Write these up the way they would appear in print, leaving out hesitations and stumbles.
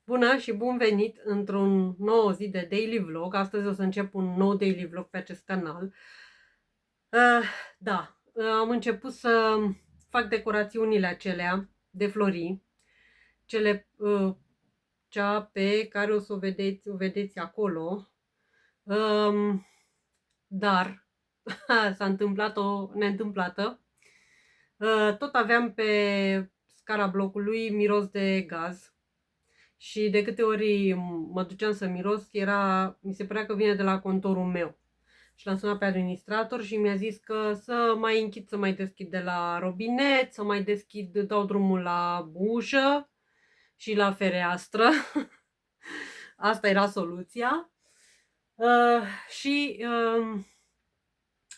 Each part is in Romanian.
Bună și bun venit într-un nou zi de daily vlog. Astăzi o să încep un nou daily vlog pe acest canal. Am început să fac decorațiunile acelea de flori, cea pe care o vedeți acolo. Dar s-a întâmplat o neîntâmplată. Tot aveam pe scara blocului miros de gaz. Și de câte ori mă duceam să miros, mi se părea că vine de la contorul meu. Și l-am sunat pe administrator și mi-a zis că să mai închid, să mai deschid de la robinet, să mai deschid, dau drumul la ușă și la fereastră. Asta era soluția.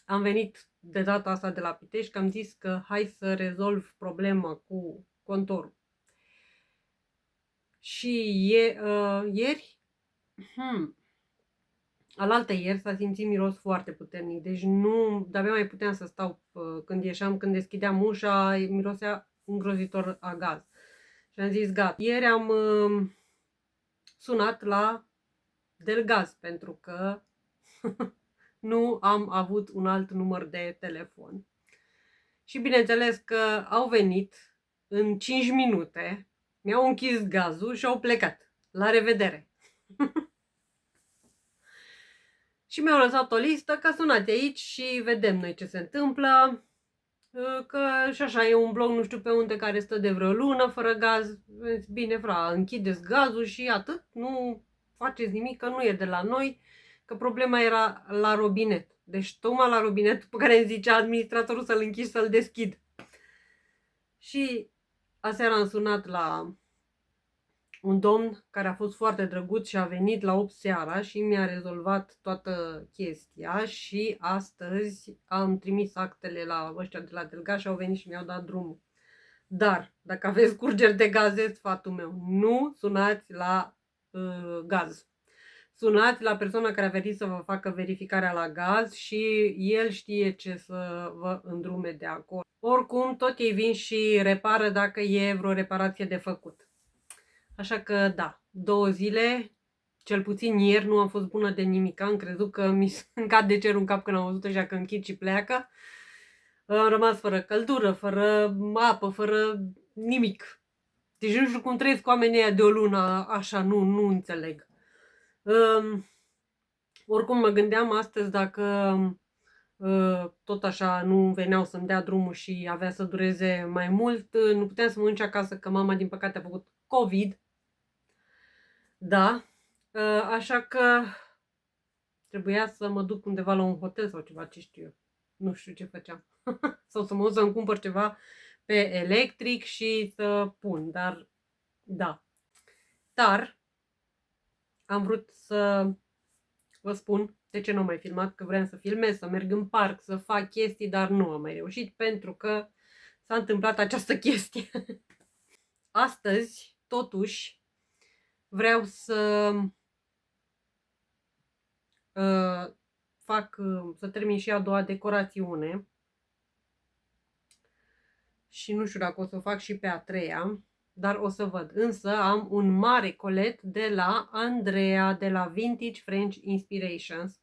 Am venit de data asta de la Pitești, că am zis că hai să rezolv problema cu contorul. Și ieri, alaltă ieri s-a simțit miros foarte puternic, deci nu, de-abia mai puteam să stau când ieșeam, când deschideam ușa, mirosea îngrozitor a gaz. Și am zis gata. Ieri am sunat la Delgaz pentru că nu am avut un alt număr de telefon. Și bineînțeles că au venit în 5 minute, mi-au închis gazul și au plecat. La revedere! Și mi-au lăsat o listă că sunați aici și vedem noi ce se întâmplă. Că și așa e un bloc nu știu pe unde care stă de vreo lună fără gaz. Bine, închideți gazul și atât, nu faceți nimic, că nu e de la noi, că problema era la robinet. Deci tocmai la robinetul pe care îmi zicea administratorul să-l închid, să-l deschid. Și aseară am sunat la un domn care a fost foarte drăguț și a venit la 8 seara și mi-a rezolvat toată chestia și astăzi am trimis actele la ăștia de la Delgaz și au venit și mi-au dat drumul. Dar, dacă aveți curgeri de gaze, sfatul meu, nu sunați la gaz. Sunați la persoana care a venit să vă facă verificarea la gaz și el știe ce să vă îndrume de acolo. Oricum, tot ei vin și repară dacă e vreo reparație de făcut. Așa că, da, 2 zile, cel puțin ieri, nu am fost bună de nimic. Am crezut că mi se cade cerul în cap când am văzut așa că închid și pleacă. Am rămas fără căldură, fără apă, fără nimic. Deci nu știu cum trăiesc oamenii ăia de o lună așa, nu înțeleg. Oricum mă gândeam astăzi dacă tot așa nu veneau să-mi dea drumul și avea să dureze mai mult, nu puteam să mă duc acasă, că mama din păcate a făcut COVID. Da, așa că trebuia să mă duc undeva la un hotel sau ceva, ce știu eu. Nu știu ce făceam. Sau să mă duc să-mi cumpăr ceva pe electric și să pun, dar da. Dar am vrut să vă spun de ce nu am mai filmat, că vreau să filmez, să merg în parc, să fac chestii, dar nu am mai reușit pentru că s-a întâmplat această chestie. Astăzi, totuși, vreau să să termin și a doua decorațiune și nu știu dacă o să o fac și pe a treia, dar o să văd. Însă am un mare colet de la Andreea, de la Vintage French Inspirations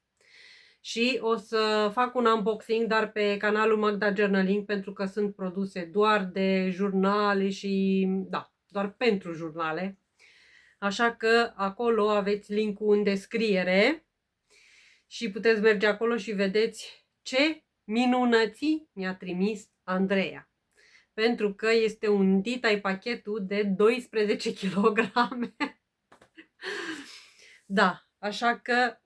și o să fac un unboxing, dar pe canalul Magda Journaling, pentru că sunt produse doar de jurnale și, da, doar pentru jurnale. Așa că acolo aveți linkul în descriere și puteți merge acolo și vedeți ce minunății mi-a trimis Andreea. Pentru că este un Dita pachetul de 12 kg. Da, așa că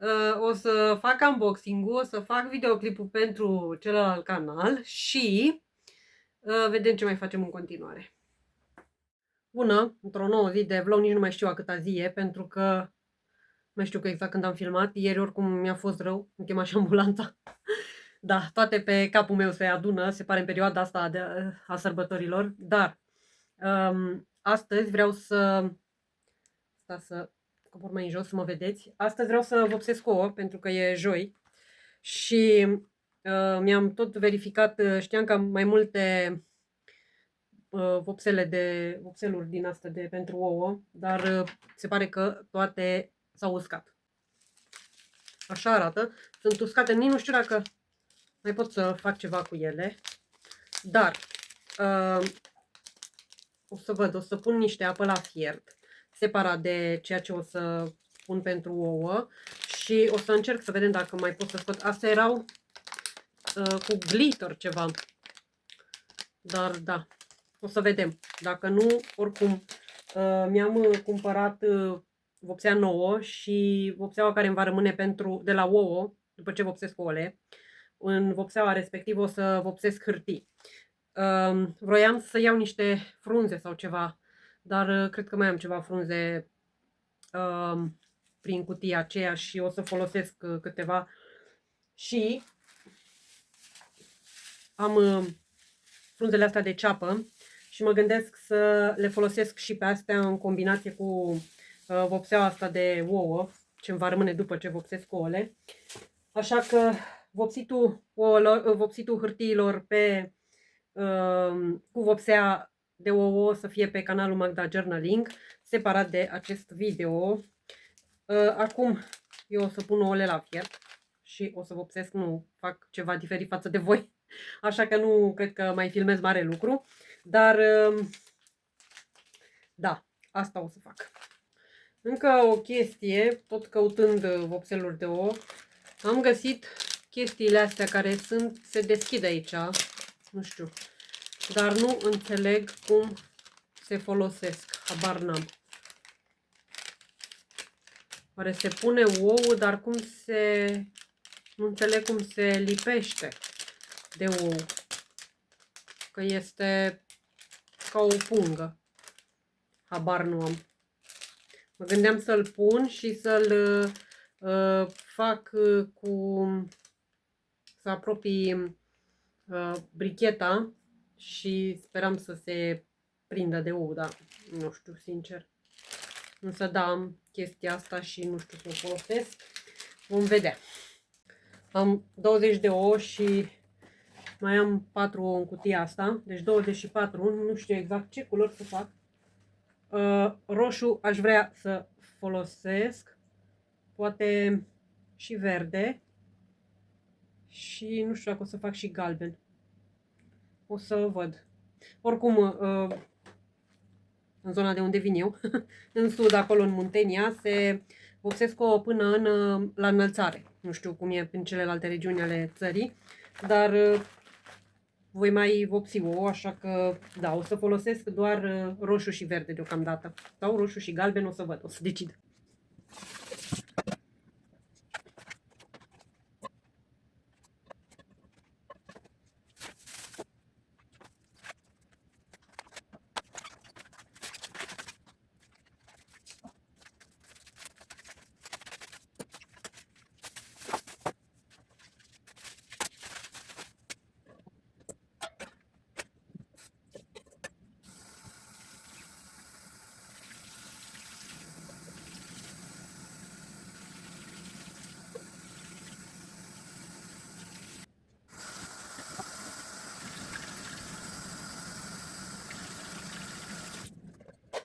o să fac unboxing-ul, o să fac videoclipul pentru celălalt canal și vedem ce mai facem în continuare. Bună, într-o nouă zi de vlog, nici nu mai știu a câta zi e, pentru că nu știu că exact când am filmat. Ieri oricum mi-a fost rău, îmi chema și ambulanța. Da, toate pe capul meu se adună, se pare în perioada asta a sărbătorilor, dar astăzi vreau să cobor mai în jos să mă vedeți. Astăzi vreau să vopsesc ouă, pentru că e joi și mi-am tot verificat, știam că am mai multe vopseluri din astea de pentru ouă, dar se pare că toate s-au uscat. Așa arată. Sunt uscate, nici nu știu dacă mai pot să fac ceva cu ele, dar o să văd, o să pun niște apă la fiert, separat de ceea ce o să pun pentru ouă și o să încerc să vedem dacă mai pot să scot. Astea erau cu glitter ceva, dar da, o să vedem. Dacă nu, oricum, mi-am cumpărat vopsea nouă și vopseaua care îmi va rămâne de la ouă, după ce vopsesc ouăle, în vopseaua respectivă o să vopsesc hârtii. Vroiam să iau niște frunze sau ceva, dar cred că mai am ceva frunze prin cutia aceea și o să folosesc câteva. Și am frunzele astea de ceapă și mă gândesc să le folosesc și pe astea în combinație cu vopseaua asta de ouă, ce îmi va rămâne după ce vopsesc ouăle. Așa că vopsitul hârtiilor cu vopsea de ouă o să fie pe canalul Magda Journaling, separat de acest video. Acum eu o să pun ouăle la fiert și o să vopsesc, nu fac ceva diferit față de voi, așa că nu cred că mai filmez mare lucru, dar da, asta o să fac. Încă o chestie, tot căutând vopseluri de ouă, am găsit chestiile astea care se deschid aici, nu știu, dar nu înțeleg cum se folosesc, habar n-am. Oare se pune ou, dar nu înțeleg cum se lipește de ou, că este ca o pungă, habar nu am. Mă gândeam să-l pun și să-l fac să apropii bricheta și speram să se prindă de ou, dar nu știu, sincer. Însă da, am chestia asta și nu știu să o folosesc. Vom vedea. Am 20 de ouă și mai am 4 ouă în cutia asta, deci 24, nu știu exact ce culori să fac. Roșu aș vrea să folosesc, poate și verde și nu știu dacă o să fac și galben. O să văd. Oricum, în zona de unde vin eu, în sud, acolo în Muntenia, se vopsesc ouă până la înălțare. Nu știu cum e în celelalte regiuni ale țării, dar voi mai vopsi ouă, așa că da, o să folosesc doar roșu și verde deocamdată. Sau roșu și galben, o să văd, o să decid.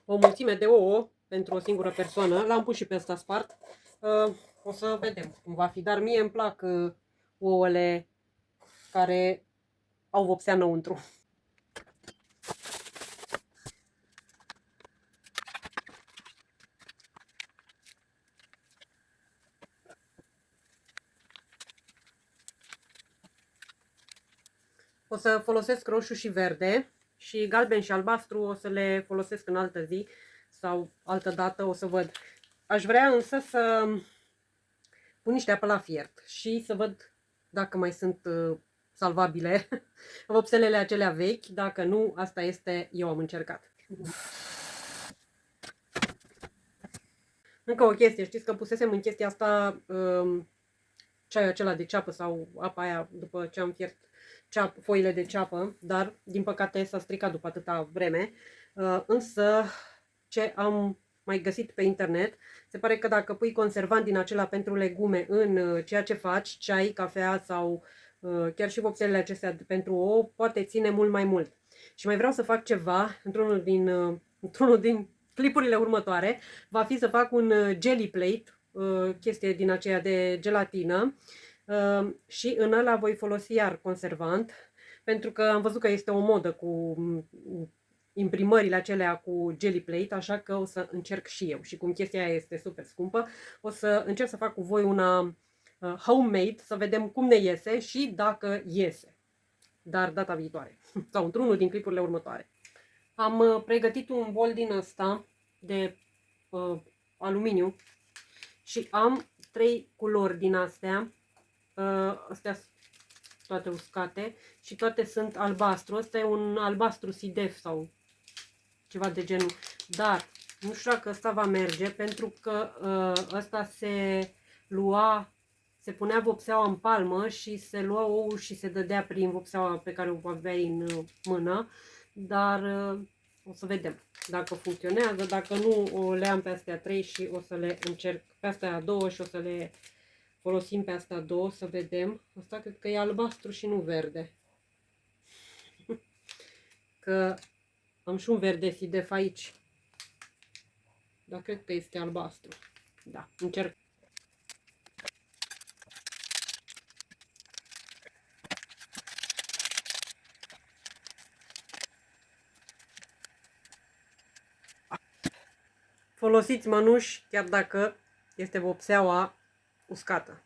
O mulțime de ouă pentru o singură persoană. L-am pus și pe ăsta spart. O să vedem cum va fi. Dar mie îmi plac ouăle care au vopsea înăuntru. O să folosesc roșu și verde și galben și albastru o să le folosesc în altă zi sau altă dată, o să văd. Aș vrea însă să pun niște apă la fiert și să văd dacă mai sunt salvabile vopselele acelea vechi. Dacă nu, asta este, eu am încercat. Încă o chestie, știți că pusesem în chestia asta ceaiul acela de ceapă sau apa aia după ce am fiert foile de ceapă, dar din păcate s-a stricat după atâta vreme. Însă ce am mai găsit pe internet, se pare că dacă pui conservant din acela pentru legume în ceea ce faci, ceai, cafea sau chiar și vopselele acestea pentru ouă, poate ține mult mai mult. Și mai vreau să fac ceva într-unul din clipurile următoare. Va fi să fac un jelly plate, chestie din aceea de gelatină, și în ăla voi folosi iar conservant, pentru că am văzut că este o modă cu imprimările acelea cu jelly plate, așa că o să încerc și eu. Și cum chestia aia este super scumpă, o să încerc să fac cu voi una homemade, să vedem cum ne iese și dacă iese. Dar data viitoare, sau într-unul din clipurile următoare. Am pregătit un bol din ăsta de aluminiu și am 3 culori din astea. Astea toate uscate și toate sunt albastru. Ăsta e un albastru sidef sau ceva de genul. Dar nu știu dacă ăsta va merge, pentru că ăsta se punea vopseaua în palmă și se lua ou și se dădea prin vopseaua pe care o aveai în mână. Dar o să vedem dacă funcționează. Dacă nu, le am pe astea 3 și o să le încerc pe astea 2 și o să le folosim pe astea 2, să vedem. Asta cred că e albastru și nu verde. Că am și un verde sidef aici. Dar cred că este albastru. Da, încerc. Folosiți mănuși chiar dacă este vopseaua uscată.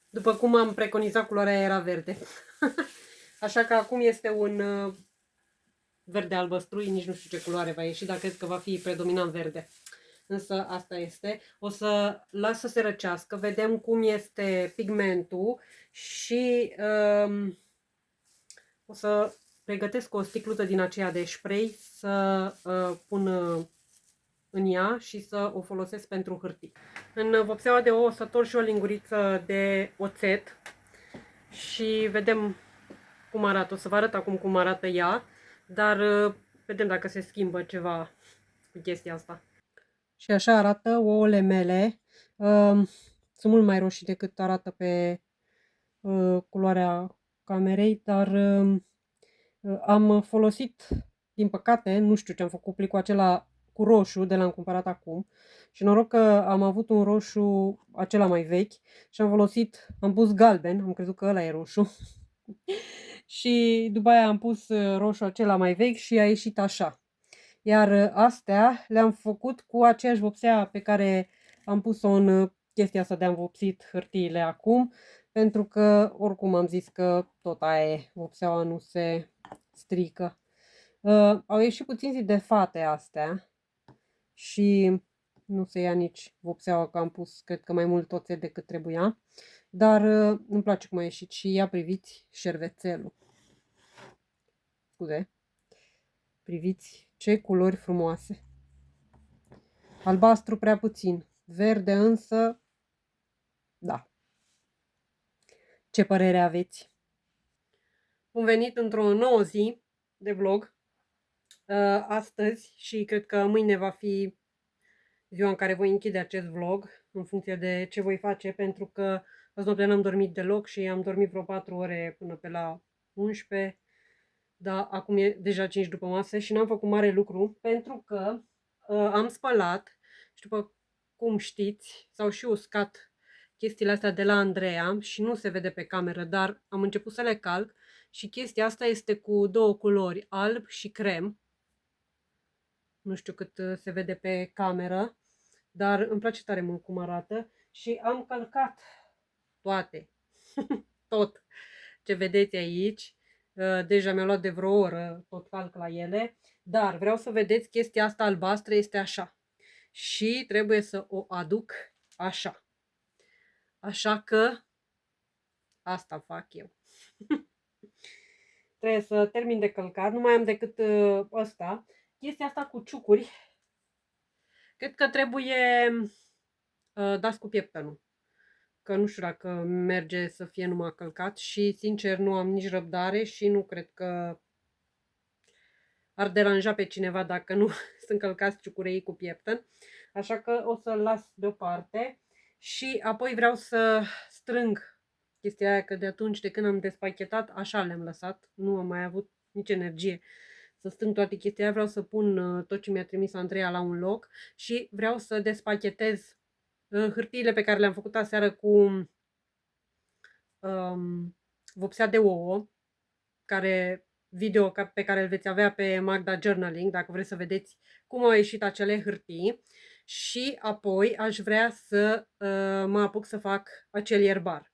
După cum am preconizat, culoarea era verde. Așa că acum este un verde albăstrui, nici nu știu ce culoare va ieși, dar cred că va fi predominant verde. Însă asta este. O să las să se răcească, vedem cum este pigmentul și o să pregătesc o sticluță din aceea de spray să pun în ea și să o folosesc pentru hârtii. În vopseaua de ou o să torc și o linguriță de oțet și vedem cum arată. O să vă arăt acum cum arată ea, dar vedem dacă se schimbă ceva cu chestia asta. Și așa arată ouăle mele. Sunt mult mai roșii decât arată pe culoarea camerei, dar am folosit, din păcate, nu știu ce am făcut, plicul acela cu roșu de l-am cumpărat acum și noroc că am avut un roșu acela mai vechi și am pus galben, am crezut că ăla e roșu și după aia am pus roșu acela mai vechi și a ieșit așa. Iar astea le-am făcut cu aceeași vopsea pe care am pus-o în chestia asta de am vopsit hârtiile acum, pentru că oricum am zis că tot aia e, vopseaua nu se strică. Au ieșit puțin zi de fate astea și nu se ia nici vopseaua, că am pus cred că mai mult oțet decât trebuia, dar îmi place cum a ieșit și ia priviți șervețelul. Scuze. Priviți ce culori frumoase. Albastru prea puțin, verde însă, da. Ce părere aveți? Bun venit într-o nouă zi de vlog. Astăzi și cred că mâine va fi ziua în care voi închide acest vlog, în funcție de ce voi face, pentru că azi noapte n-am dormit deloc și am dormit vreo 4 ore până pe la 11. Dar acum e deja 5 după masă și n-am făcut mare lucru, pentru că am spălat și după cum știți, s-au și uscat chestiile astea de la Andreea și nu se vede pe cameră, dar am început să le calc și chestia asta este cu două culori, alb și crem. Nu știu cât se vede pe cameră, dar îmi place tare mult cum arată și am calcat toate, tot ce vedeți aici. Deja mi-a luat de vreo oră tot calc la ele, dar vreau să vedeți chestia asta albastră este așa și trebuie să o aduc așa. Așa că asta fac eu. Trebuie să termin de călcat, nu mai am decât ăsta. Chestia asta cu ciucuri, cred că trebuie dați cu pieptănul. că nu știu dacă merge să fie numai călcat și sincer nu am nici răbdare și nu cred că ar deranja pe cineva dacă nu sunt călcați ciucureii cu pieptăn. Așa că o să-l las deoparte și apoi vreau să strâng chestia aia, că de atunci de când am despachetat așa le-am lăsat, nu am mai avut nici energie să strâng toate chestia aia. Vreau să pun tot ce mi-a trimis Andreea la un loc și vreau să despachetez hârtiile pe care le-am făcut aseară cu vopsea de ouă, video pe care îl veți avea pe Magda Journaling, dacă vreți să vedeți cum au ieșit acele hârtii. Și apoi aș vrea să mă apuc să fac acel ierbar.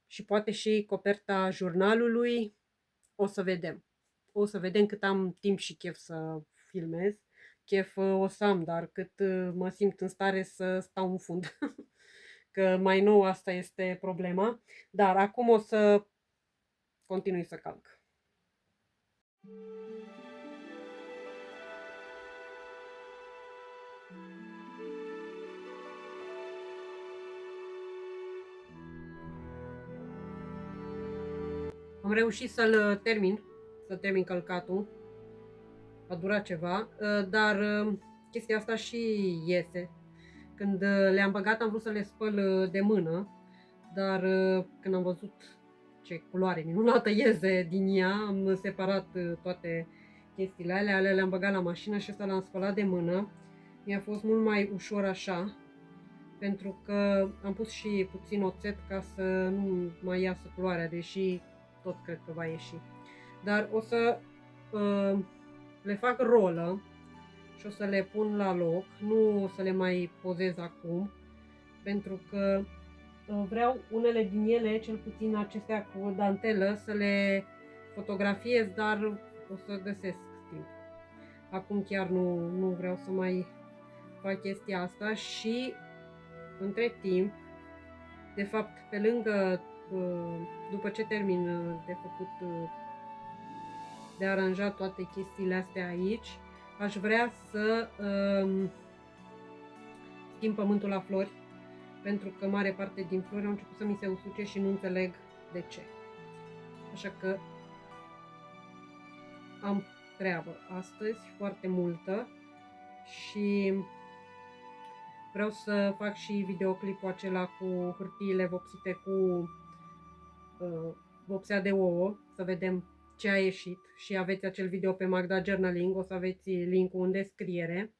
Și poate și coperta jurnalului, o să vedem. O să vedem cât am timp și chef să filmez. Chef o să am, dar cât mă simt în stare să stau în fund. Că mai nou asta este problema. Dar acum o să continui să calc. Am reușit să termin călcatul. A durat ceva, dar chestia asta și iese. Când le-am băgat am vrut să le spăl de mână, dar când am văzut ce culoare minunată iese din ea, am separat toate chestiile alea, le-am băgat la mașină și ăsta l-am spălat de mână. Mi-a fost mult mai ușor așa, pentru că am pus și puțin oțet ca să nu mai iasă culoarea, deși tot cred că va ieși. Dar o să le fac rolă și o să le pun la loc, nu o să le mai pozez acum, pentru că vreau unele din ele, cel puțin acestea cu dantelă, să le fotografiez, dar o să găsesc timp. Acum chiar nu vreau să mai fac chestia asta și între timp, de fapt, pe lângă, după ce termin de făcut, de aranjat toate chestiile astea aici, aș vrea să schimb pământul la flori, pentru că mare parte din flori au început să mi se usuce și nu înțeleg de ce. Așa că am treabă astăzi, foarte multă, și vreau să fac și videoclipul acela cu hârtiile vopsite cu vopsea de ouă, să vedem ce a ieșit, și aveți acel video pe Magda Journaling, o să aveți link-ul în descriere.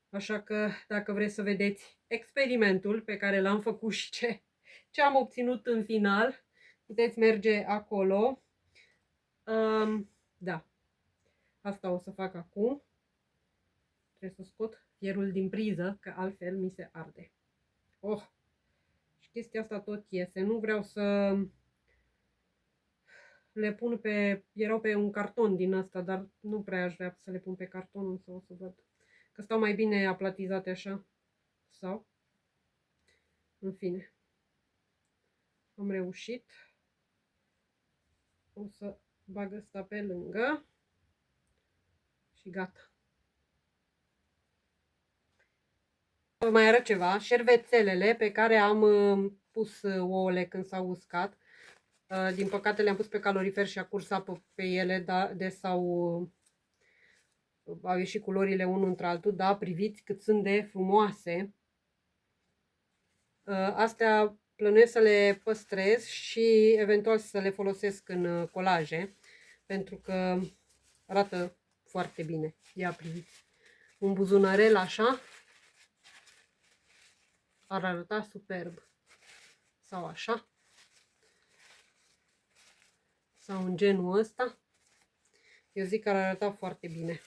Așa că dacă vreți să vedeți experimentul pe care l-am făcut și ce am obținut în final, puteți merge acolo. Da, asta o să fac acum. Trebuie să scot fierul din priză, că altfel mi se arde. Oh! Și chestia asta tot iese. Nu vreau să le pun erau pe un carton din asta, dar nu prea aș vrea să le pun pe carton, însă o să văd. Că stau mai bine aplatizate așa. Sau? În fine. Am reușit. O să bag asta pe lângă. Și gata. Mai arăt ceva. Șervețelele pe care am pus ouăle când s-au uscat. Din păcate le-am pus pe calorifer și a curs apă pe ele, dar au ieșit culorile unul între altul, da, priviți cât sunt de frumoase. Astea plănuiesc să le păstrez și eventual să le folosesc în colaje, pentru că arată foarte bine. Ia priviți. Un buzunarel așa ar arăta superb. Sau așa. Sau în genul ăsta. Eu zic că ar arăta foarte bine.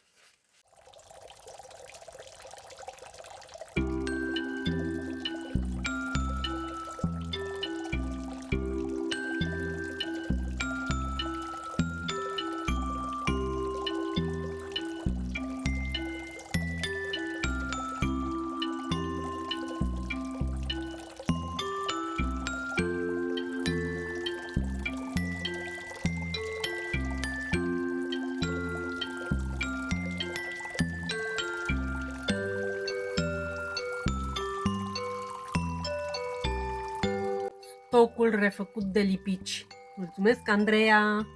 tocul refăcut de lipici. Mulțumesc, Andreea!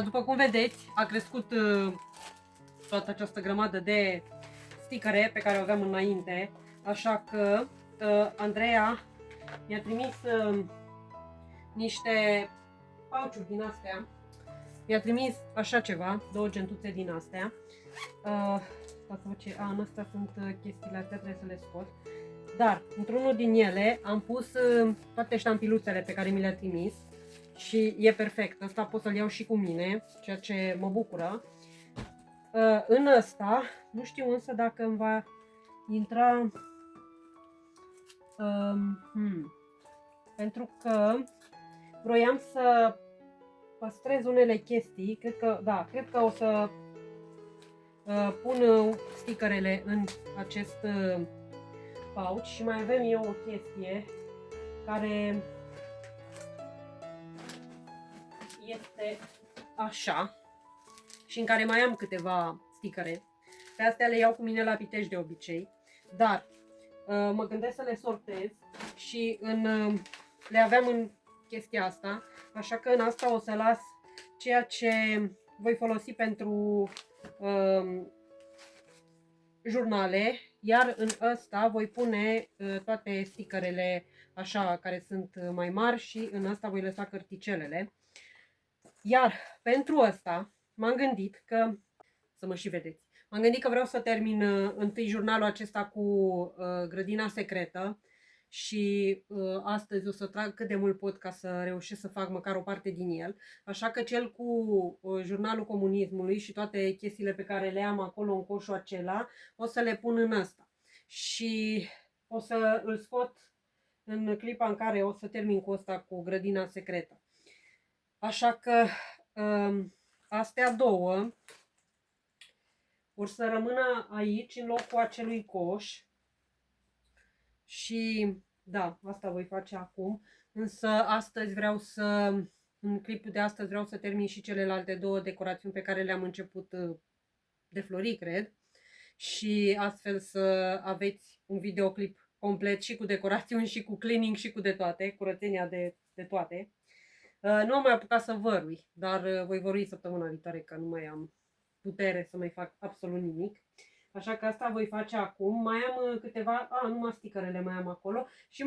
După cum vedeți, a crescut toată această grămadă de stickere pe care o aveam înainte, așa că Andreea mi-a trimis niște pauciuri din astea. Mi-a trimis așa ceva, 2 gentuțe din astea. În astea sunt chestiile astea, trebuie să le scot. Dar, într-unul din ele am pus toate ștampiluțele pe care mi le-a trimis. Și e perfect, asta pot să-l iau și cu mine, ceea ce mă bucură. În ăsta, nu știu însă dacă îmi va intra, pentru că vroiam să păstrez unele chestii, cred că o să pun stickerele în acest pouch și mai avem eu o chestie care este așa și în care mai am câteva stickere. Pe astea le iau cu mine la Pitești de obicei, dar mă gândesc să le sortez și le aveam în chestia asta, așa că în asta o să las ceea ce voi folosi pentru jurnale, iar în ăsta voi pune toate stickerele așa care sunt mai mari și în asta voi lăsa cărticelele. Iar pentru asta m-am gândit că, să mă și vedeți, m-am gândit că vreau să termin întâi jurnalul acesta cu grădina secretă și astăzi o să trag cât de mult pot ca să reușesc să fac măcar o parte din el. Așa că cel cu jurnalul comunismului și toate chestiile pe care le am acolo în coșul acela o să le pun în ăsta. Și o să îl scot în clipa în care o să termin cu ăsta cu grădina secretă. Așa că astea două or să rămână aici în locul acelui coș și da, asta voi face acum, însă astăzi vreau să, în clipul de astăzi vreau să termin și celelalte 2 decorațiuni pe care le-am început de flori, cred, și astfel să aveți un videoclip complet și cu decorațiuni și cu cleaning și cu de toate, curățenia de toate. Nu am mai apucat să vărui, dar voi vărui săptămâna viitoare, că nu mai am putere să mai fac absolut nimic. Așa că asta voi face acum. Mai am câteva, numai stickerele mai am acolo și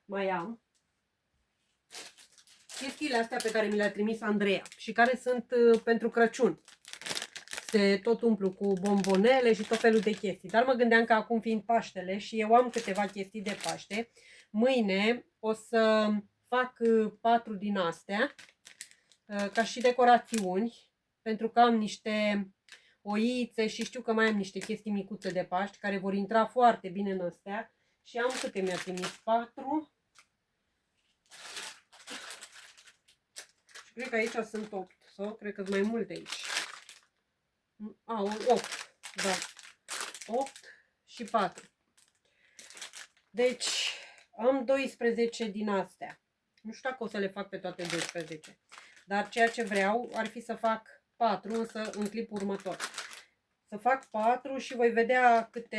mai am chestiile astea pe care mi le-a trimis Andreea și care sunt pentru Crăciun. Se tot umplu cu bombonele și tot felul de chestii. Dar mă gândeam că acum fiind Paștele și eu am câteva chestii de Paște, mâine o să fac 4 din astea ca și decorațiuni, pentru că am niște oițe și știu că mai am niște chestii micuțe de Paști care vor intra foarte bine în astea. Și am câte mi-a trimis? 4. Și cred că aici sunt 8 sau cred că sunt mai multe aici. 8. Da. 8 și 4. Deci am 12 din astea. Nu știu dacă o să le fac pe toate 12. Dar ceea ce vreau ar fi să fac 4, însă în clipul următor. Să fac 4 și voi vedea cât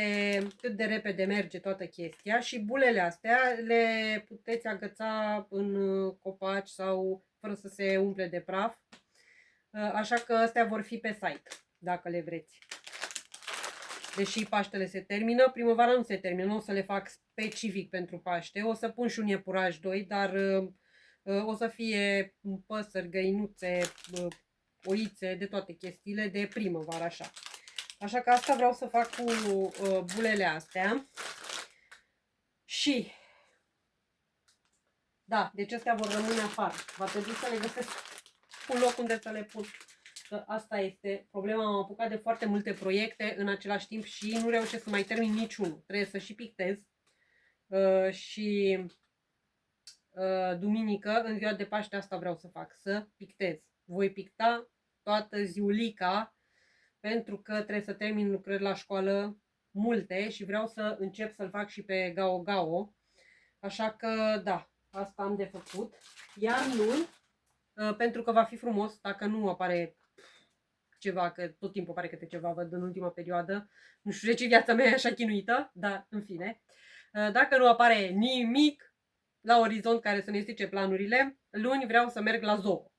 de repede merge toată chestia. Și bulele astea le puteți agăța în copaci sau fără să se umple de praf. Așa că astea vor fi pe site, dacă le vreți. Deși Paștele se termină, primăvara nu se termină, nu o să le fac specific pentru Paște. O să pun și un iepuraș 2, dar o să fie păsări, găinuțe, oițe, de toate chestiile de primăvară, așa. Așa că asta vreau să fac cu bulele astea. Și, da, deci astea vor rămâne afară. Va trebui să le găsesc un loc unde să le pun. Că asta este problema, am apucat de foarte multe proiecte în același timp și nu reușesc să mai termin niciunul. Trebuie să și pictez și duminică, în ziua de Paște, asta vreau să fac, să pictez. Voi picta toată ziulica pentru că trebuie să termin lucrări la școală multe și vreau să încep să-l fac și pe Gao Gao. Așa că da, asta am de făcut. Iar luni, pentru că va fi frumos, dacă nu apare ceva, că tot timpul apare câte ceva, văd în ultima perioadă. Nu știu de ce viața mea e așa chinuită, dar în fine. Dacă nu apare nimic la orizont care să ne strice planurile, luni vreau să merg la zoo.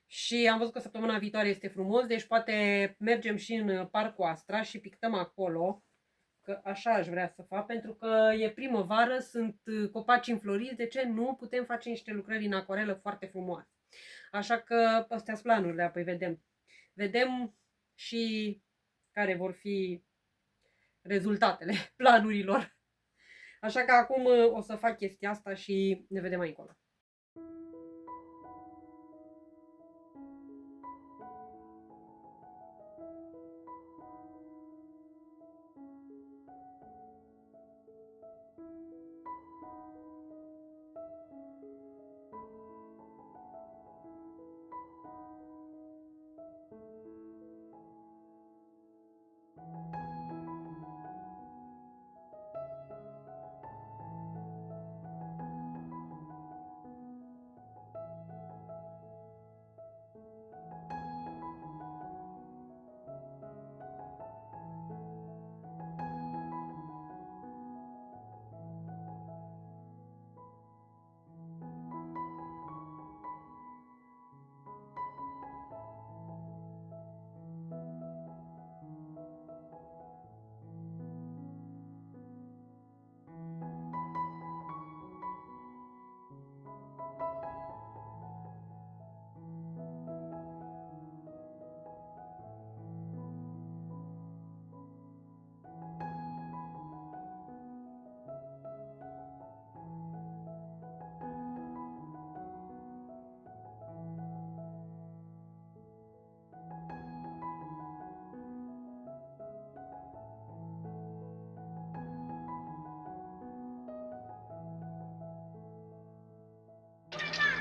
Și am văzut că săptămâna viitoare este frumos, deci poate mergem și în Parcul Astra și pictăm acolo, că așa aș vrea să fac, pentru că e primăvară, sunt copaci înfloriți, de ce nu putem face niște lucrări în acuarelă foarte frumoase. Așa că astea sunt planurile, apoi vedem. Vedem și care vor fi rezultatele planurilor. Așa că acum o să fac chestia asta și ne vedem mai încolo.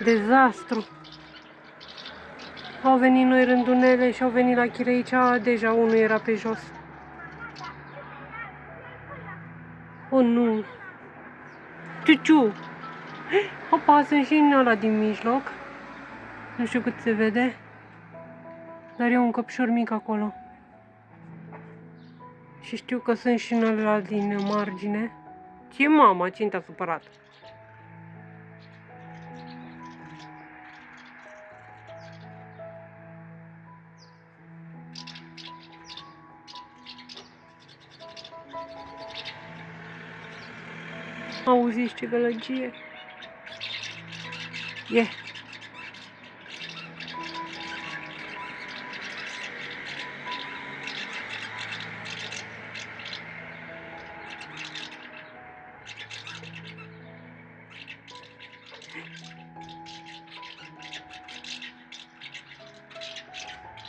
Dezastru! Au venit noi rândunele și au venit la Chireicia, deja unul era pe jos. Oh, nu! Ciuciu! Opa, sunt și în ăla din mijloc. Nu știu cât se vede. Dar e un căpșor mic acolo. Și știu că sunt și în ăla din margine. Ce mama, cine te-a supărat? Auziți ce gălăgie? E.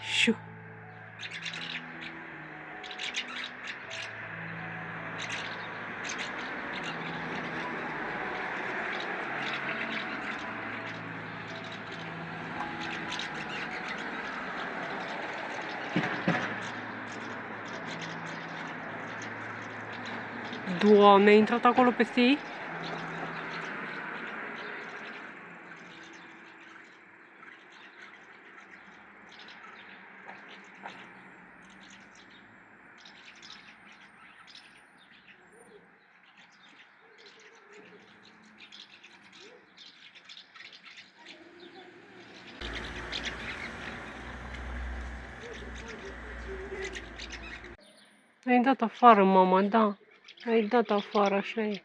Șu. Doamne, a intrat acolo peste ei? Ai dat afară, mama, da. Ai dat afară, așa e.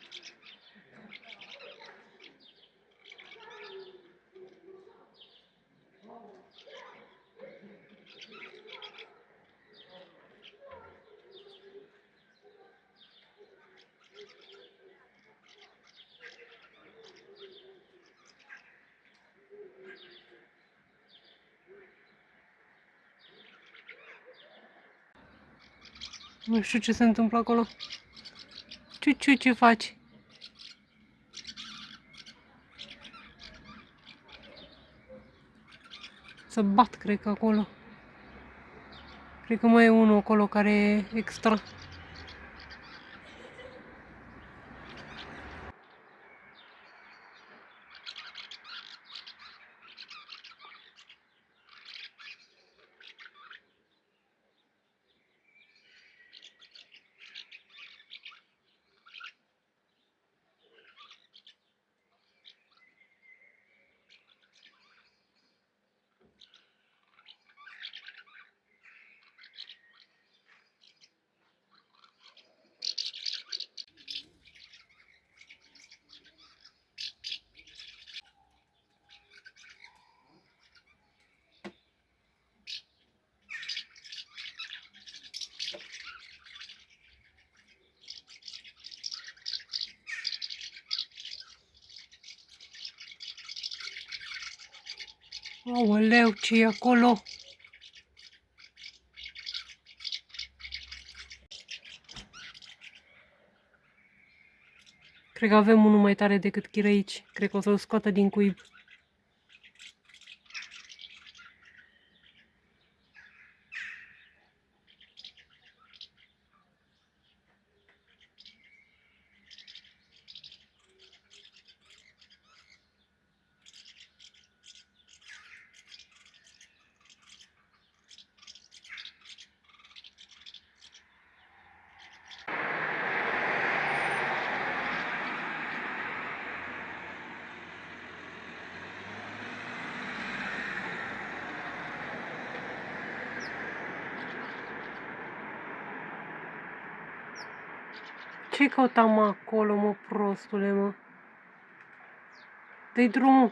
Nu știu ce se întâmplă acolo. Ciuciu, ce faci? Să bat, cred că acolo. Cred că mai e unul acolo care e extra. Aoleu, ce e acolo? Cred că avem unul mai tare decât chirăici. Cred că o să-l scoată din cuib. Ce căutam acolo, mă, prostule, mă? Dă-i drumul.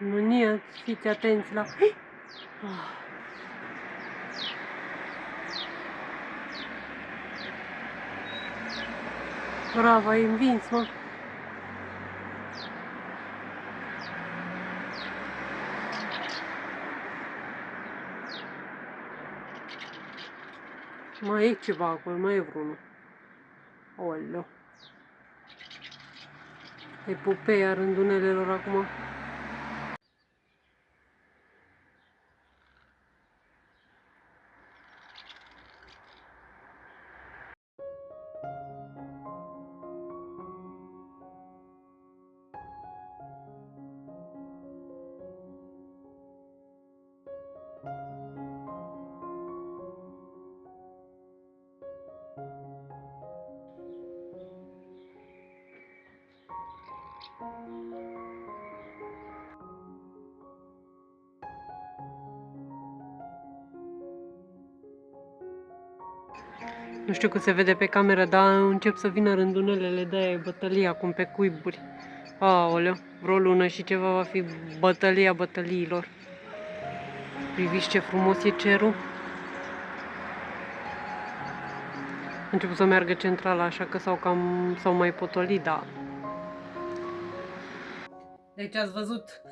Nu, nie, fiți atenți la... Ah. Bravo, ai învins, mă. Mai e ceva acolo, mai e vreunul. Oleu. Epopeea rândunelelor acum. Nu știu cum se vede pe cameră, dar încep să vină rândunelele de aia, bătălia, acum pe cuiburi. Aoleu, vreo lună și ceva va fi bătălia bătăliilor. Priviți ce frumos e cerul. început să meargă centrala, așa că s-au mai potolit, da. Deci ați văzut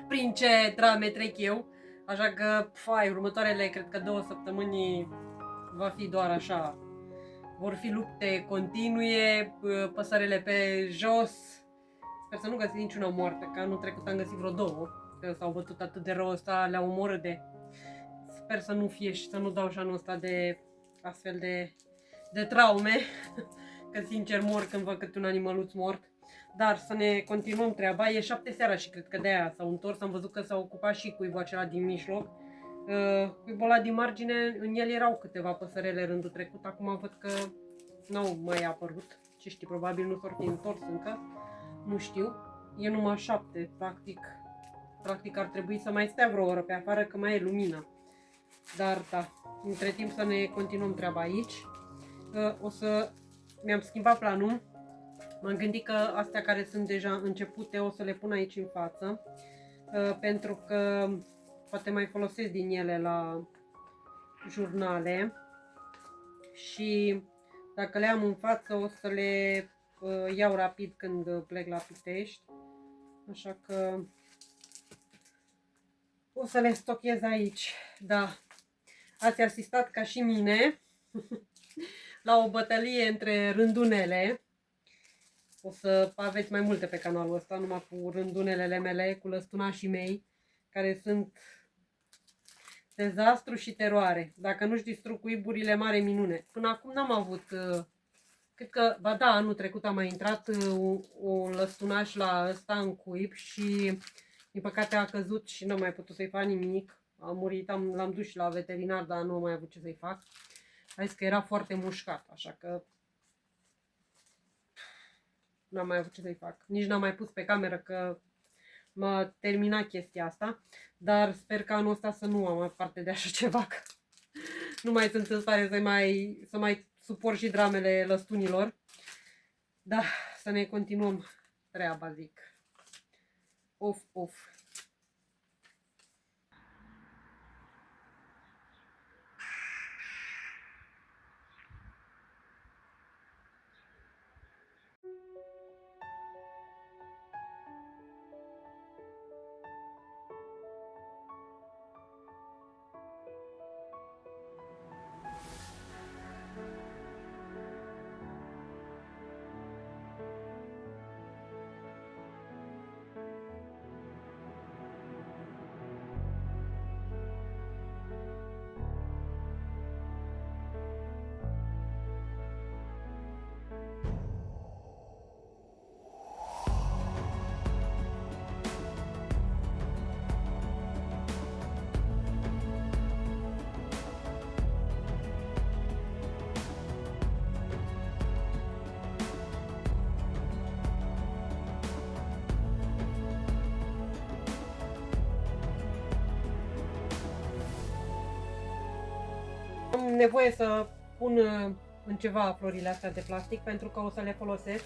prin ce drame trec eu, așa că, următoarele, cred că 2 săptămâni va fi doar așa. Vor fi lupte continue, păsările pe jos. Sper să nu găsi niciuna moartă, că anul trecut am găsit vreo 2, că s-au bătut atât de rău ăsta, le-au omorât de. Sper să nu fie și să nu dau și anul ăsta de astfel de traume, că sincer mor când văd câte un animăluț mort. Dar să ne continuăm treaba, e 7 seara și cred că de aia s-au întors, am văzut că s-a ocupat și cuibul acela din mijloc. Cuibul ăla din margine, în el erau câteva păsărele rândul trecut, acum văd că n-au mai apărut, ce știi, probabil nu s-au fi întors încă, nu știu. E numai 7, practic ar trebui să mai stea vreo oră pe afară, că mai e lumină. Dar da, între timp să ne continuăm treaba aici. Mi-am schimbat planul. M-am gândit că astea care sunt deja începute o să le pun aici în față, pentru că poate mai folosesc din ele la jurnale și dacă le am în față o să le iau rapid când plec la Pitești, așa că o să le stochez aici. Da, ați asistat ca și mine la o bătălie între rândunele. O să aveți mai multe pe canalul ăsta, numai cu rândunelele mele, cu lăstunașii mei, care sunt dezastru și teroare. Dacă nu-și distrug cuiburile, mare minune. Până acum n-am avut, cred că, ba da, anul trecut a mai intrat un lăstunaș la ăsta în cuib și din păcate a căzut și n-am mai putut să-i fac nimic. A murit, l-am dus și la veterinar, dar nu am mai avut ce să-i fac. A zis că era foarte mușcat, așa că n-am mai avut ce să-i fac. Nici n-am mai pus pe cameră că m-a terminat chestia asta. Dar sper că anul ăsta să nu am parte de așa ceva. Că nu mai sunt în stare să mai suport și dramele lăstunilor. Da, să ne continuăm treaba, zic. Of. Am nevoie să pun în ceva florile astea de plastic pentru că o să le folosesc,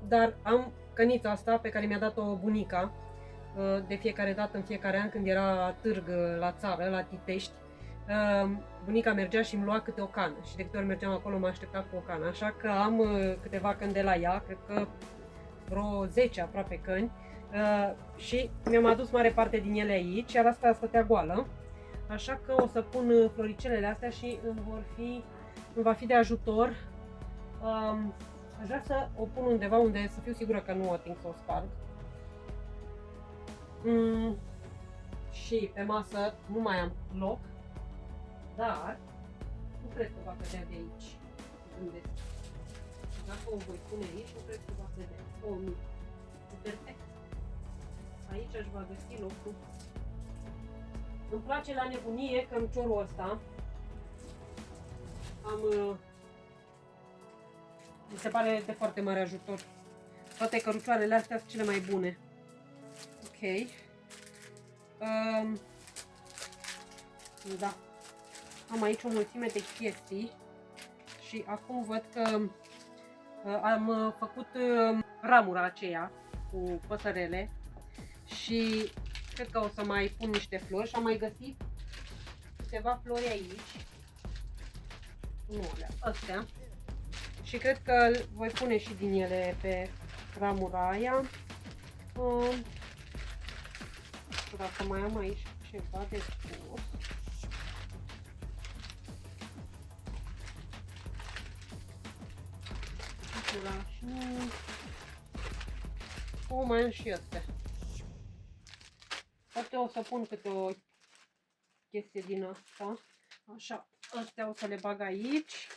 dar am cănița asta pe care mi-a dat-o bunica de fiecare dată, în fiecare an când era târg la țară, la Titești. Bunica mergea și îmi lua câte o cană și de câte ori mergeam acolo mă aștepta cu o cană, așa că am câteva căni de la ea, cred că vreo 10 aproape căni, și mi-am adus mare parte din ele aici, iar asta stătea goală. Așa că o să pun floricelele astea și îmi va fi de ajutor. Aș vrea să o pun undeva unde să fiu sigură că nu o ating să o sparg. Și pe masă nu mai am loc, dar nu cred că va cădea de aici. Gândesc. Dacă o voi pune aici, nu cred că va cădea. Nu. Perfect. Aici aș va găsi locul. Îmi place la nebunie căruciorul ăsta. Mi se pare de foarte mare ajutor. Toate cărucioarele astea sunt cele mai bune. Ok. Da. Am aici o mulțime de chestii. Și acum văd că am făcut ramura aceea cu păsărele. Și cred că o să mai pun niște flori și am mai găsit câteva flori aici. nu alea, astea. Și cred că voi pune și din ele pe ramura aia. Nu știu dacă mai am aici ceva de spus. O, mai am și astea. Poate o să pun câte o chestie din asta. Așa, astea o să le bag aici.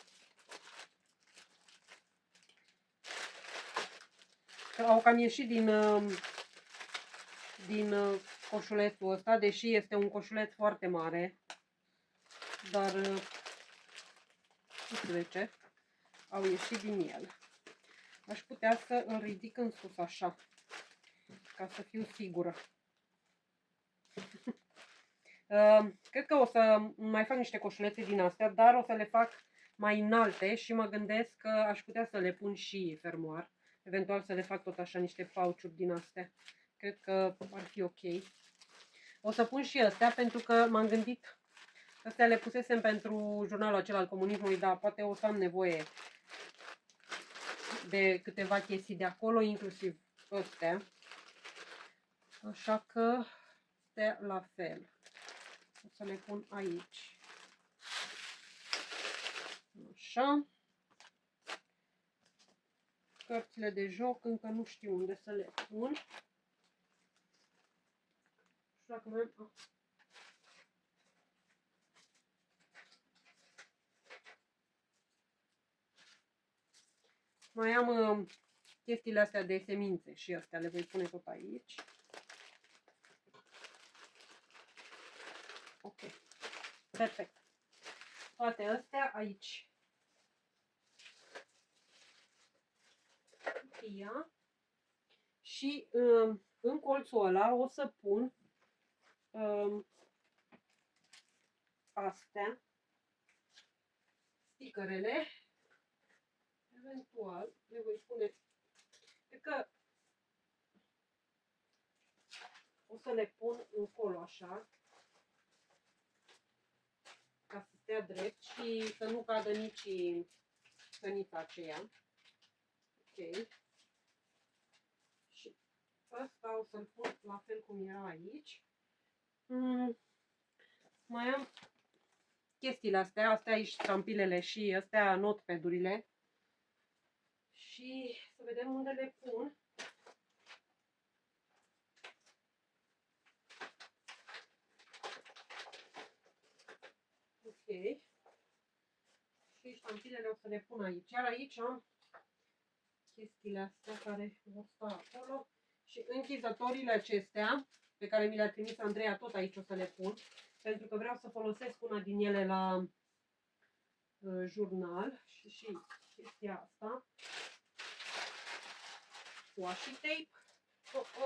Au cam ieșit din coșulețul ăsta, deși este un coșuleț foarte mare. Dar nu știu de ce au ieșit din el. Aș putea să îl ridic în sus așa, ca să fiu sigură. Cred că o să mai fac niște coșulețe din astea, dar o să le fac mai înalte și mă gândesc că aș putea să le pun și fermoar. Eventual să le fac tot așa niște pauciuri din astea. Cred că ar fi ok. O să pun și astea pentru că m-am gândit, astea le pusesem pentru jurnalul acela al comunismului, dar poate o să am nevoie de câteva chestii de acolo, inclusiv astea. Așa că astea la fel. O să le pun aici. Așa. Cărțile de joc încă nu știu unde să le pun. Și dacă mai am... Mai am chestiile astea de semințe și astea le voi pune tot aici. Ok. Perfect. Toate astea aici. Ia. Și în colțul ăla o să pun astea, sticărele. Eventual le voi pune, cred că o să le pun încolo așa, ca să stea drept și să nu cadă nici cănița aceea. Ok. Și asta o să-l pun la fel cum era aici. Mai am chestiile astea, astea aici ștampilele și astea notepad-urile. Și să vedem unde le pun. Ok. Și ștampilele o să le pun aici. Iar aici am chestiile astea care vor sta acolo. Și închizătorile acestea, pe care mi le-a trimis Andreea, tot aici o să le pun. Pentru că vreau să folosesc una din ele la jurnal. Și chestia asta. Washi tape.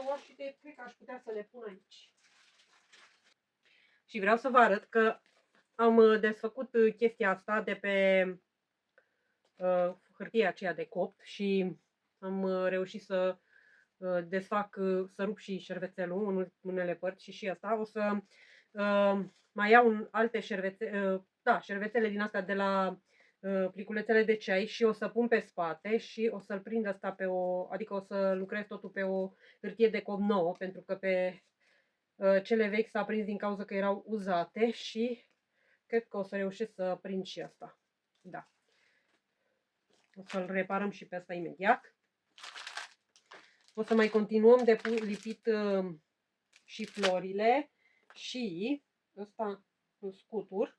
Washi tape cred că aș putea să le pun aici. Și vreau să vă arăt că am desfăcut chestia asta de pe hârtia aceea de copt și am reușit să desfac, să rup și șervețelul în unele părți și asta. O să mai iau alte șervețele, șervețele din astea de la pliculețele de ceai și o să pun pe spate și o să-l prind asta pe adică o să lucrez totul pe o hârtie de copt nouă, pentru că pe cele vechi s-a prins din cauza că erau uzate și cred că o să reușesc să prind și asta. Da. O să-l reparăm și pe asta imediat. O să mai continuăm de lipit și florile și ăsta un scutur.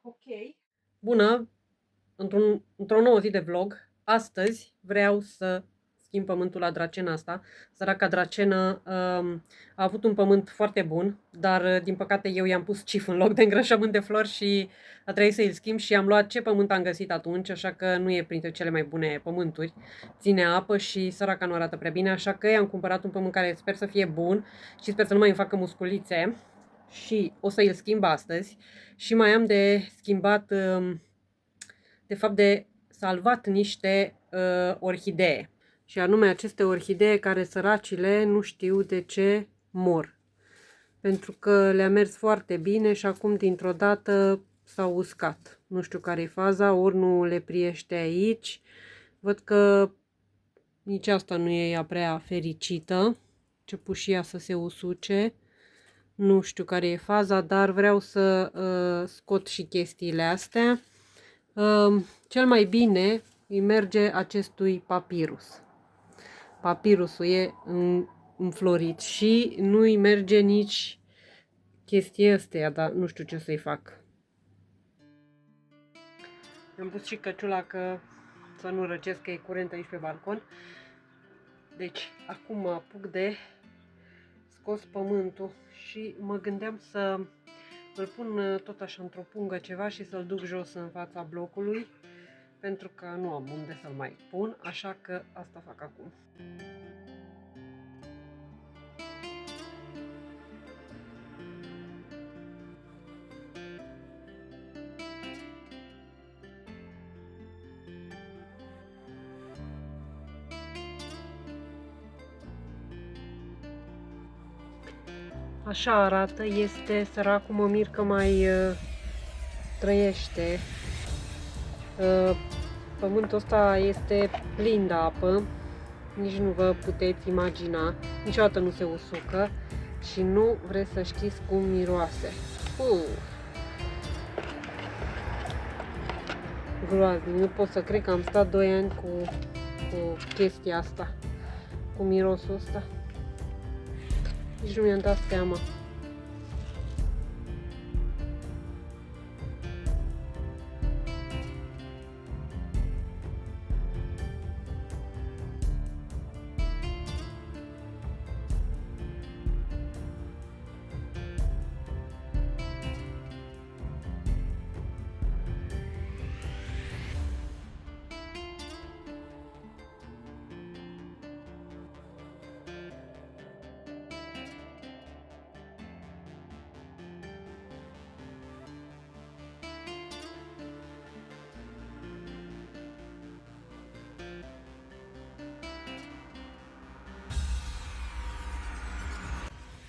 Ok. Bună! Într-o nouă zi de vlog, astăzi vreau să schimb pământul la dracena asta. Săraca dracenă a avut un pământ foarte bun, dar din păcate eu i-am pus cif în loc de îngrășământ de flori și a trebuit să îl schimb și am luat ce pământ am găsit atunci, așa că nu e printre cele mai bune pământuri. Ține apă și săraca nu arată prea bine, așa că i-am cumpărat un pământ care sper să fie bun și sper să nu mai îmi facă musculițe și o să îl schimb astăzi. Și mai am de schimbat, de fapt de salvat niște orhidee. Și anume aceste orhidee care săracile nu știu de ce mor. Pentru că le-a mers foarte bine și acum dintr-o dată s-au uscat. Nu știu care e faza, ori nu le priește aici. Văd că nici asta nu e ea prea fericită. Început și ea să se usuce. Nu știu care e faza, dar vreau să scot și chestiile astea. Cel mai bine îi merge acestui papirus. Papirusul e înflorit și nu îi merge nici chestia astea, dar nu știu ce să-i fac. Am pus și căciula că să nu răcesc, că e curent aici pe balcon. Deci, acum mă apuc de scos pământul și mă gândeam să îl pun tot așa într-o pungă ceva și să-l duc jos în fața blocului, pentru că nu am unde să-l mai pun, așa că asta fac acum. Așa arată, este săracul, mă mir că mai trăiește. Pământul ăsta este plin de apă, nici nu vă puteți imagina, niciodată nu se usucă și nu vreți să știți cum miroase. Groaznic, nu pot să cred că am stat 2 ani cu chestia asta, cu mirosul ăsta. Nici nu mi-am dat seama.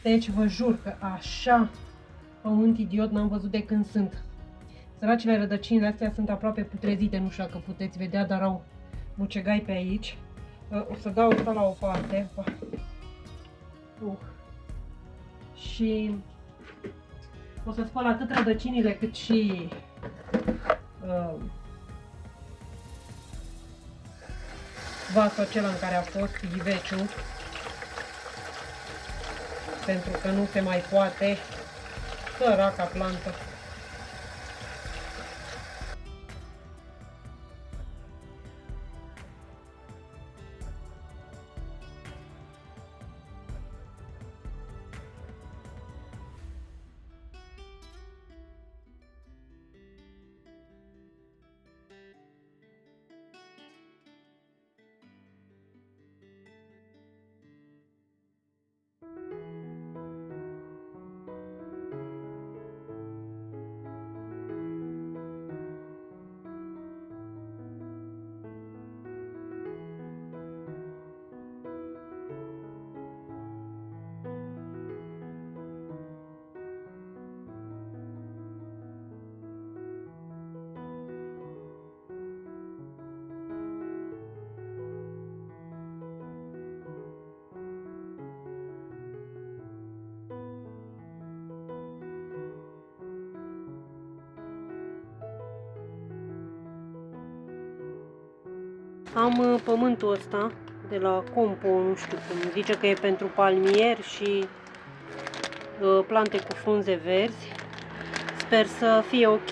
Deci vă jur că așa pământ idiot n-am văzut de când sunt. Săracile rădăcinile astea sunt aproape putrezite, nu știu dacă puteți vedea, dar au mucegai pe aici. O să dau asta la o parte. Și o să spăl atât rădăcinile cât și vasul acela în care a fost ghiveciul. Pentru că nu se mai poate. Săraca plantă. Am pământul ăsta de la Compo, nu știu cum, zice că e pentru palmieri și plante cu frunze verzi. Sper să fie ok.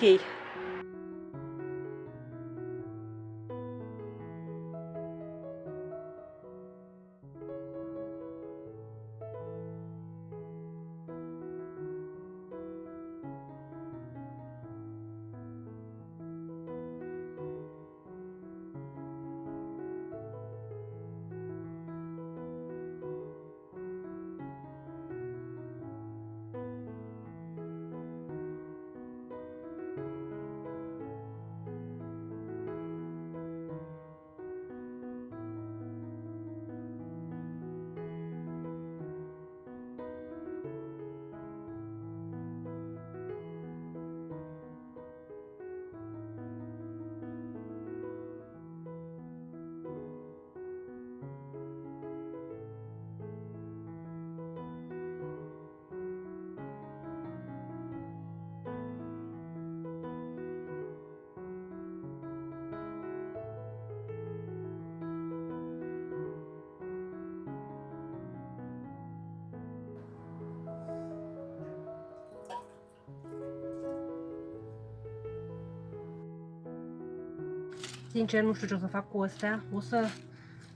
Sincer, nu știu ce o să fac cu astea. O să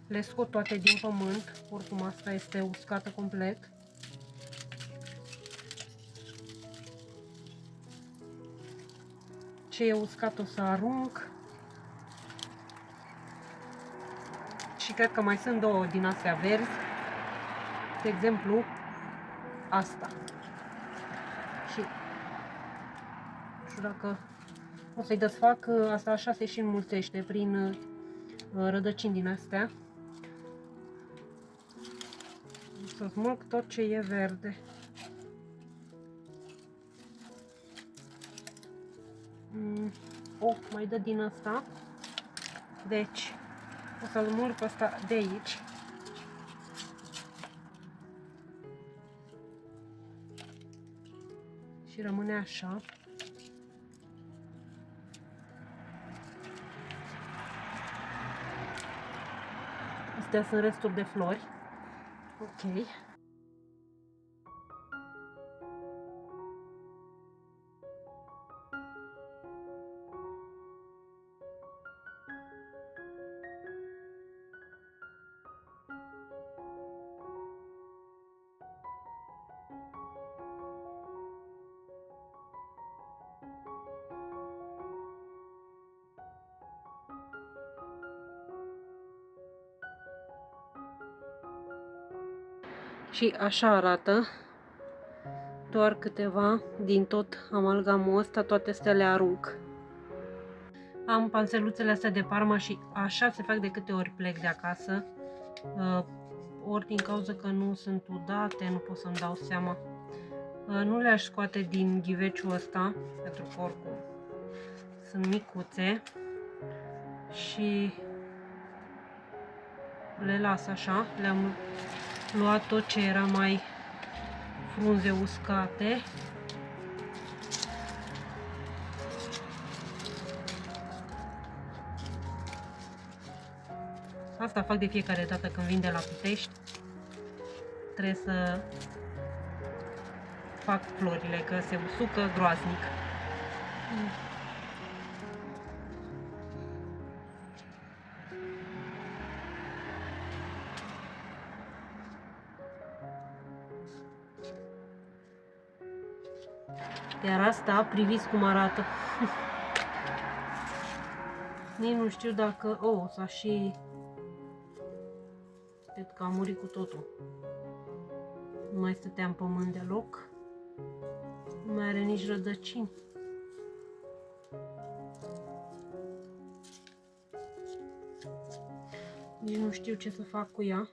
le scot toate din pământ. Oricum asta este uscată complet. Ce e uscat o să arunc. Și cred că mai sunt două din astea verzi. De exemplu, asta. Și nu știu dacă o să-i desfac, asta așa se și înmulțește prin rădăcini din astea. O să smulg tot ce e verde. Mai dă din asta. Deci, o să-l smulg pe ăsta de aici. Și rămâne așa. Astea sunt resturi de flori. Ok. Și așa arată. Doar câteva din tot amalgamul ăsta, toate astea le arunc. Am panseluțele astea de Parma și așa se fac de câte ori plec de acasă. Ori din cauza că nu sunt udate, nu pot să-mi dau seama. Nu le-aș scoate din ghiveciul ăsta, pentru că oricum sunt micuțe. Și le las așa. Le-am luat tot ce era mai frunze uscate. Asta fac de fiecare dată când vin de la Pitești. Trebuie să fac florile, că se usucă groaznic. Iar asta, priviți cum arată. Nici nu știu dacă... s-a și... Cred că a murit cu totul. Nu mai stătea în pământ deloc. Nu mai are nici rădăcini. Nici nu știu ce să fac cu ea.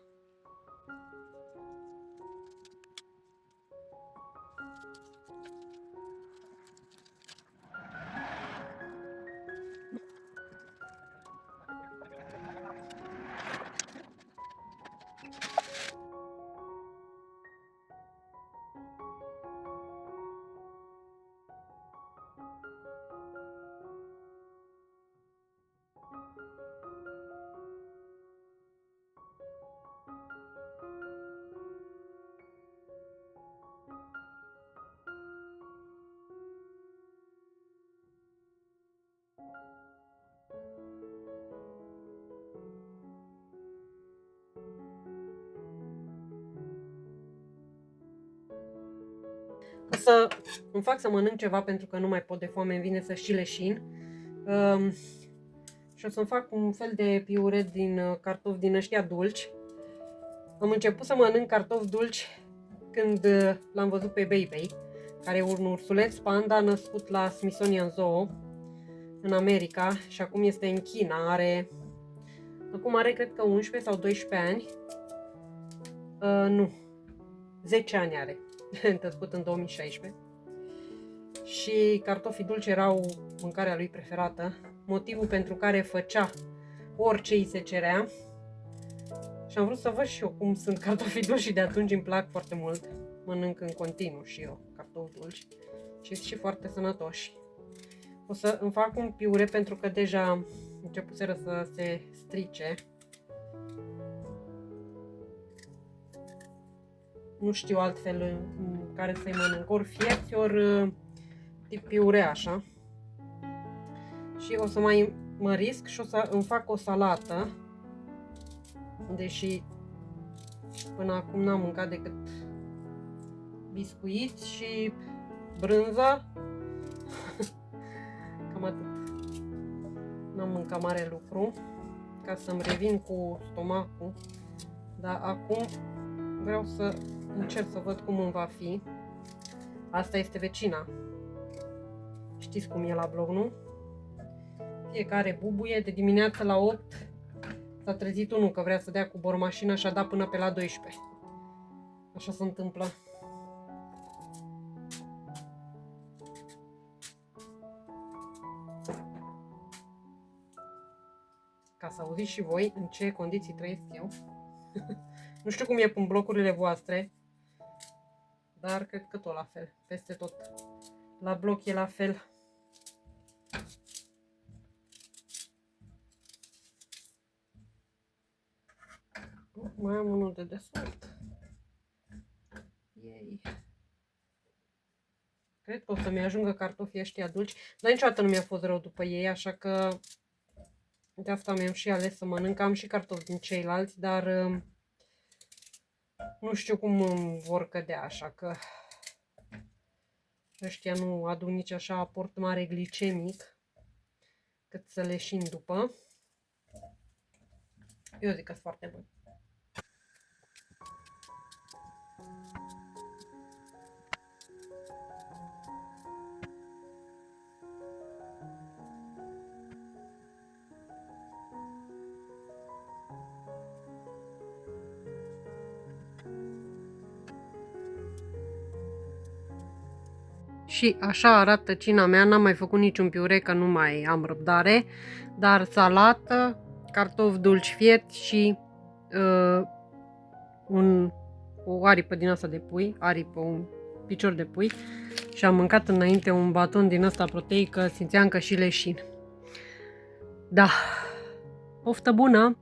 O să îmi fac să mănânc ceva pentru că nu mai pot de foame, îmi vine să și leșin. Și o să-mi fac un fel de piure din cartofi din ăștia dulci. Am început să mănânc cartofi dulci când l-am văzut pe Bei, care e un ursuleț panda născut la Smithsonian Zoo în America și acum este în China. Acum are cred că 11 sau 12 ani. Nu, 10 ani are. Născut în 2016. Și cartofii dulci erau mâncarea lui preferată, motivul pentru care făcea orice îi se cerea. Și am vrut să văd și eu cum sunt cartofii dulci și de atunci îmi plac foarte mult. Mănânc în continuu și eu cartofi dulci și sunt și foarte sănătoși. O să îmi fac un piure pentru că deja începuseră să se strice. Nu știu altfel în care să-i mănânc, ori fierți, ori tip piure așa. Și o să mai mă risc și o să îmi fac o salată, deși până acum n-am mâncat decât biscuiți și brânză. Cam atât. N-am mâncat mare lucru ca să-mi revin cu stomacul, dar acum vreau să încerc să văd cum îmi va fi. Asta este vecina. Știți cum e la blog, nu? Fiecare bubuie. De dimineață la 8 s-a trezit unul că vrea să dea cu bormașina și a dat până pe la 12. Așa se întâmplă. Ca să auziți și voi în ce condiții trăiesc eu. Nu știu cum e în blocurile voastre, dar cred că tot la fel, peste tot. La bloc e la fel. Mai am unul de desubt. Yay. Cred că o să-mi ajungă cartofii ăștia dulci, dar niciodată nu mi-a fost rău după ei, așa că de asta mi-am și ales să mănânc. Am și cartofi din ceilalți, dar nu știu cum îmi vor cădea, așa că ăștia nu aduc nici așa aport mare glicemic cât să leșin după. Eu zic că sunt foarte bun. Și așa arată cina mea, n-am mai făcut niciun piure că nu mai am răbdare, dar salată, cartofi dulci fiert și o aripă din asta de pui, un picior de pui și am mâncat înainte un baton din asta proteică, simțeam că și leșin. Da, poftă bună!